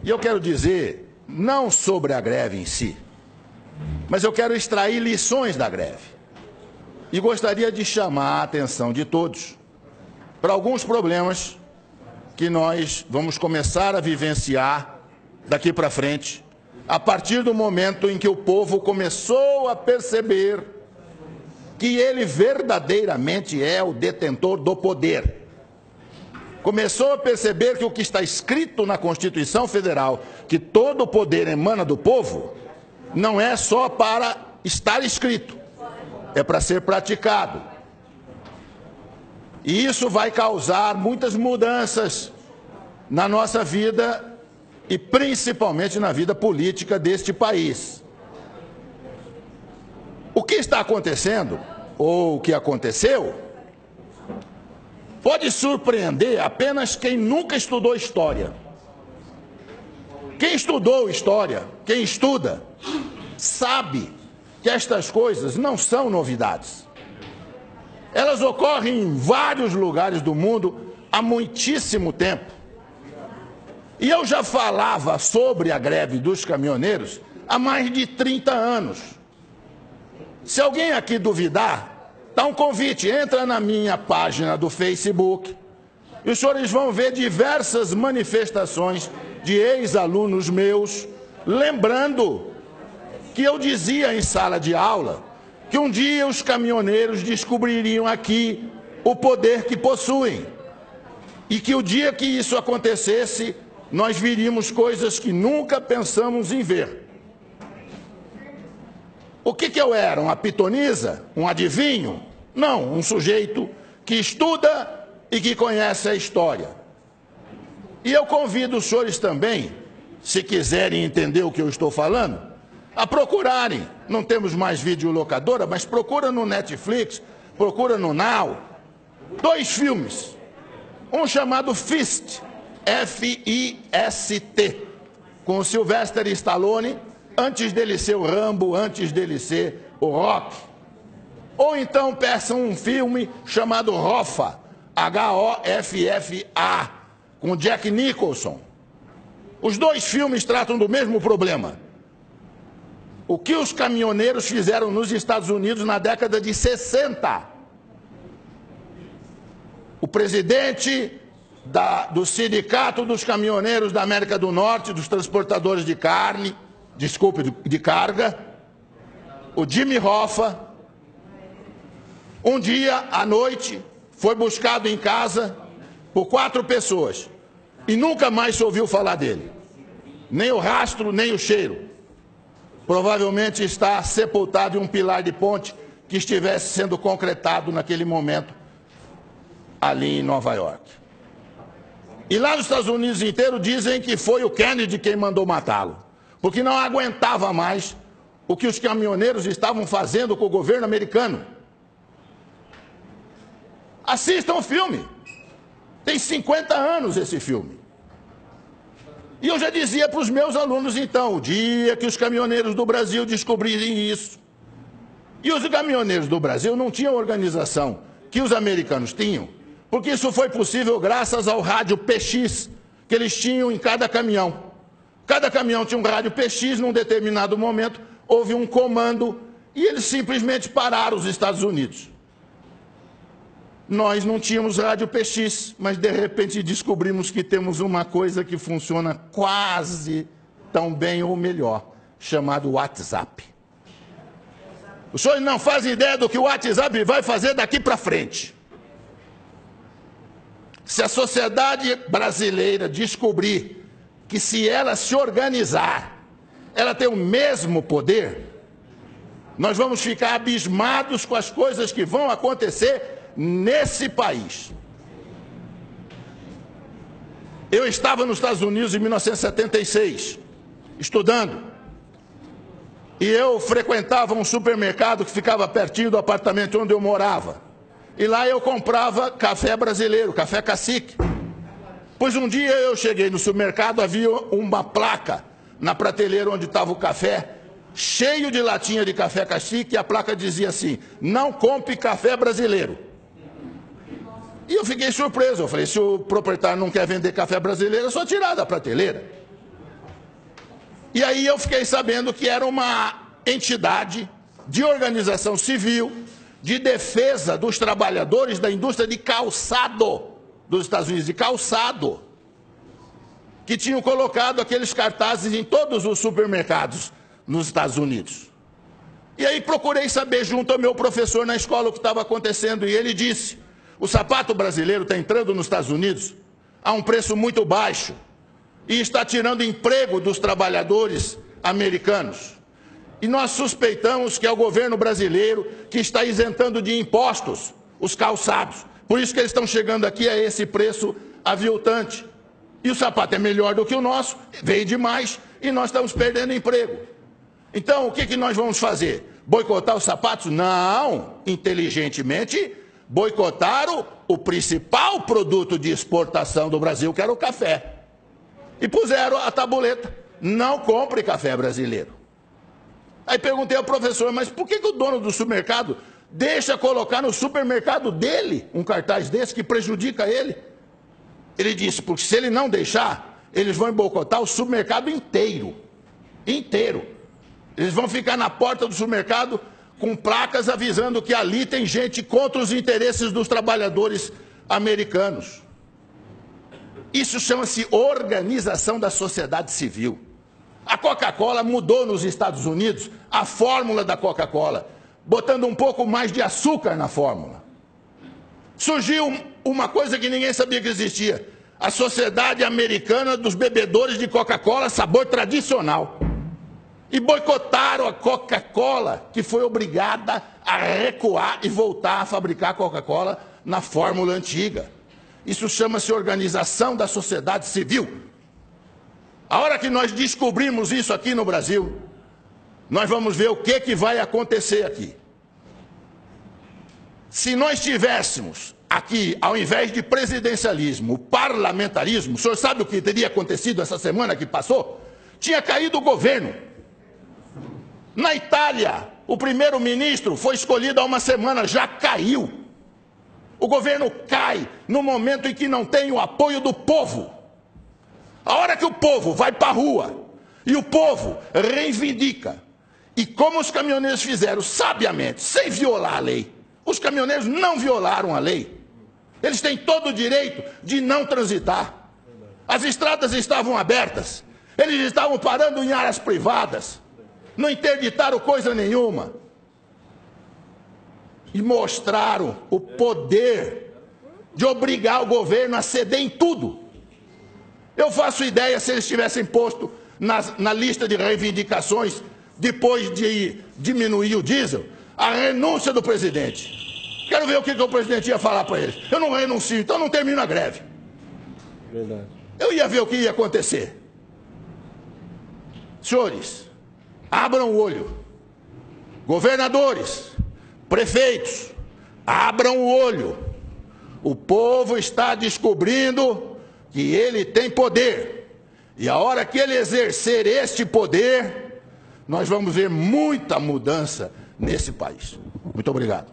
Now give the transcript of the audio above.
E eu quero dizer, não sobre a greve em si, mas eu quero extrair lições da greve. E gostaria de chamar a atenção de todos para alguns problemas que nós vamos começar a vivenciar daqui para frente, a partir do momento em que o povo começou a perceber que ele verdadeiramente é o detentor do poder. Começou a perceber que o que está escrito na Constituição Federal, que todo o poder emana do povo, não é só para estar escrito, é para ser praticado. E isso vai causar muitas mudanças na nossa vida e principalmente na vida política deste país. O que está acontecendo, ou o que aconteceu, pode surpreender apenas quem nunca estudou história. Quem estudou história, quem estuda, sabe que estas coisas não são novidades. Elas ocorrem em vários lugares do mundo há muitíssimo tempo. E eu já falava sobre a greve dos caminhoneiros há mais de 30 anos. Se alguém aqui duvidar, dá um convite, entra na minha página do Facebook e os senhores vão ver diversas manifestações de ex-alunos meus, lembrando que eu dizia em sala de aula que um dia os caminhoneiros descobririam aqui o poder que possuem e que o dia que isso acontecesse, nós viríamos coisas que nunca pensamos em ver. O que eu era? Uma pitonisa? Um adivinho? Não, um sujeito que estuda e que conhece a história. E eu convido os senhores também, se quiserem entender o que eu estou falando, a procurarem. Não temos mais videolocadora, mas procura no Netflix, procura no Now, 2 filmes. Um chamado Fist, F-I-S-T, com o Sylvester Stallone, antes dele ser o Rambo, antes dele ser o Rock. Ou então peçam um filme chamado Hoffa, H-O-F-F-A, com Jack Nicholson. Os 2 filmes tratam do mesmo problema. O que os caminhoneiros fizeram nos Estados Unidos na década de 60. O presidente do Sindicato dos Caminhoneiros da América do Norte, dos transportadores de carne, de carga, o Jimmy Hoffa, um dia à noite foi buscado em casa por 4 pessoas e nunca mais se ouviu falar dele. Nem o rastro, nem o cheiro. Provavelmente está sepultado em um pilar de ponte que estivesse sendo concretado naquele momento ali em Nova York. E lá nos Estados Unidos inteiro dizem que foi o Kennedy quem mandou matá-lo, porque não aguentava mais o que os caminhoneiros estavam fazendo com o governo americano. Assistam o filme. Tem 50 anos esse filme. E eu já dizia para os meus alunos, então, o dia que os caminhoneiros do Brasil descobrirem isso. E os caminhoneiros do Brasil não tinham organização que os americanos tinham, porque isso foi possível graças ao rádio PX que eles tinham em cada caminhão. Cada caminhão tinha um rádio PX, num determinado momento houve um comando e eles simplesmente pararam os Estados Unidos. Nós não tínhamos rádio PX, mas de repente descobrimos que temos uma coisa que funciona quase tão bem ou melhor, chamado WhatsApp. Os senhores não fazem ideia do que o WhatsApp vai fazer daqui para frente. Se a sociedade brasileira descobrir que se ela se organizar, ela tem o mesmo poder, nós vamos ficar abismados com as coisas que vão acontecer nesse país. Eu estava nos Estados Unidos em 1976, estudando, e eu frequentava um supermercado que ficava pertinho do apartamento onde eu morava. E lá eu comprava café brasileiro, café cacique. Pois um dia eu cheguei no supermercado, havia uma placa na prateleira onde estava o café, cheio de latinha de café cacique, e a placa dizia assim: não compre café brasileiro. E eu fiquei surpreso, eu falei, se o proprietário não quer vender café brasileiro, é só tirar da prateleira. E aí eu fiquei sabendo que era uma entidade de organização civil de defesa dos trabalhadores da indústria de calçado dos Estados Unidos, de calçado, que tinham colocado aqueles cartazes em todos os supermercados nos Estados Unidos. E aí procurei saber junto ao meu professor na escola o que estava acontecendo, e ele disse: o sapato brasileiro está entrando nos Estados Unidos a um preço muito baixo e está tirando emprego dos trabalhadores americanos. E nós suspeitamos que é o governo brasileiro que está isentando de impostos os calçados. Por isso que eles estão chegando aqui a esse preço aviltante. E o sapato é melhor do que o nosso, veio demais, e nós estamos perdendo emprego. Então, o que nós vamos fazer? Boicotar os sapatos? Não, inteligentemente, boicotar o principal produto de exportação do Brasil, que era o café. E puseram a tabuleta: não compre café brasileiro. Aí perguntei ao professor: mas por que o dono do supermercado deixa colocar no supermercado dele um cartaz desse que prejudica ele? Ele disse: porque se ele não deixar, eles vão boicotar o supermercado inteiro. Inteiro. Eles vão ficar na porta do supermercado com placas avisando que ali tem gente contra os interesses dos trabalhadores americanos. Isso chama-se organização da sociedade civil. A Coca-Cola mudou nos Estados Unidos a fórmula da Coca-Cola, botando um pouco mais de açúcar na fórmula. Surgiu uma coisa que ninguém sabia que existia: a Sociedade Americana dos Bebedores de Coca-Cola sabor tradicional. E boicotaram a Coca-Cola, que foi obrigada a recuar e voltar a fabricar Coca-Cola na fórmula antiga. Isso chama-se organização da sociedade civil. A hora que nós descobrimos isso aqui no Brasil, nós vamos ver o que vai acontecer aqui. Se nós tivéssemos aqui, ao invés de presidencialismo, parlamentarismo, o senhor sabe o que teria acontecido essa semana que passou? Tinha caído o governo. Na Itália, o primeiro-ministro foi escolhido há uma semana, já caiu. O governo cai no momento em que não tem o apoio do povo. A hora que o povo vai para a rua e o povo reivindica, e como os caminhoneiros fizeram sabiamente, sem violar a lei, os caminhoneiros não violaram a lei. Eles têm todo o direito de não transitar. As estradas estavam abertas, eles estavam parando em áreas privadas, não interditaram coisa nenhuma. E mostraram o poder de obrigar o governo a ceder em tudo. Eu faço ideia se eles tivessem posto na lista de reivindicações, depois de diminuir o diesel, a renúncia do presidente. Quero ver o que o presidente ia falar para eles. Eu não renuncio, então não termino a greve. Verdade. Eu ia ver o que ia acontecer. Senhores, abram o olho. Governadores, prefeitos, abram o olho. O povo está descobrindo que ele tem poder. E a hora que ele exercer este poder, nós vamos ver muita mudança nesse país. Muito obrigado.